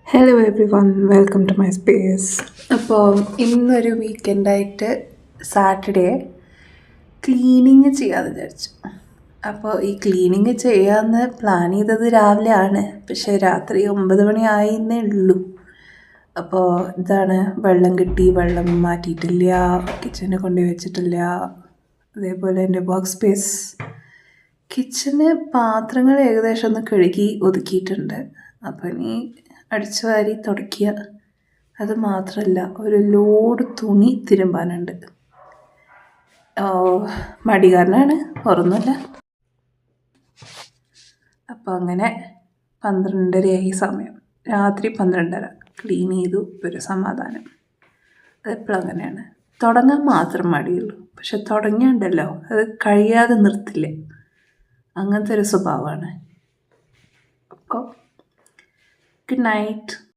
Hello everyone, welcome to my space. അപ്പോൾ ഇന്നൊരു വീക്കെൻഡായിട്ട് Saturday cleaning ചെയ്യാമെന്ന് വിചാരിച്ചു. അപ്പോൾ ഈ ക്ലീനിങ് ചെയ്യാമെന്ന് പ്ലാൻ ചെയ്തത് രാവിലെ ആണ്, പക്ഷേ രാത്രി 9 മണി ആയെന്നേ ഉള്ളൂ. അപ്പോൾ ഇതാണ്, വെള്ളം കിട്ടി, വെള്ളം മാറ്റിയിട്ടില്ല, കിച്ചണിൽ കൊണ്ടുപോയി വെച്ചിട്ടില്ല. അതേപോലെ എൻ്റെ വർക്ക് സ്പേസ് കിച്ചണ് പാത്രങ്ങൾ ഏകദേശം ഒന്ന് കഴുകി ഒതുക്കിയിട്ടുണ്ട്. അപ്പോൾ ഇനി അടിച്ചു വാരി തുടയ്ക്കുക. അത് മാത്രമല്ല, ഒരു ലോഡ് തുണി തിരുമ്പാനുണ്ട്. മടി കാരണമാണ്, ഓർമ്മയില്ല. അപ്പോൾ അങ്ങനെ 12:30 സമയം, രാത്രി 12:30 ക്ലീൻ ചെയ്തു. ഒരു സമാധാനം. അതെപ്പോഴും അങ്ങനെയാണ്, തുടങ്ങാൻ മാത്രം മടിയുള്ളൂ, പക്ഷെ തുടങ്ങിയുണ്ടല്ലോ അത് കഴിയാതെ നിർത്തില്ല. അങ്ങനത്തെ ഒരു സ്വഭാവമാണ്. അപ്പോൾ ഗുഡ് നൈറ്റ്.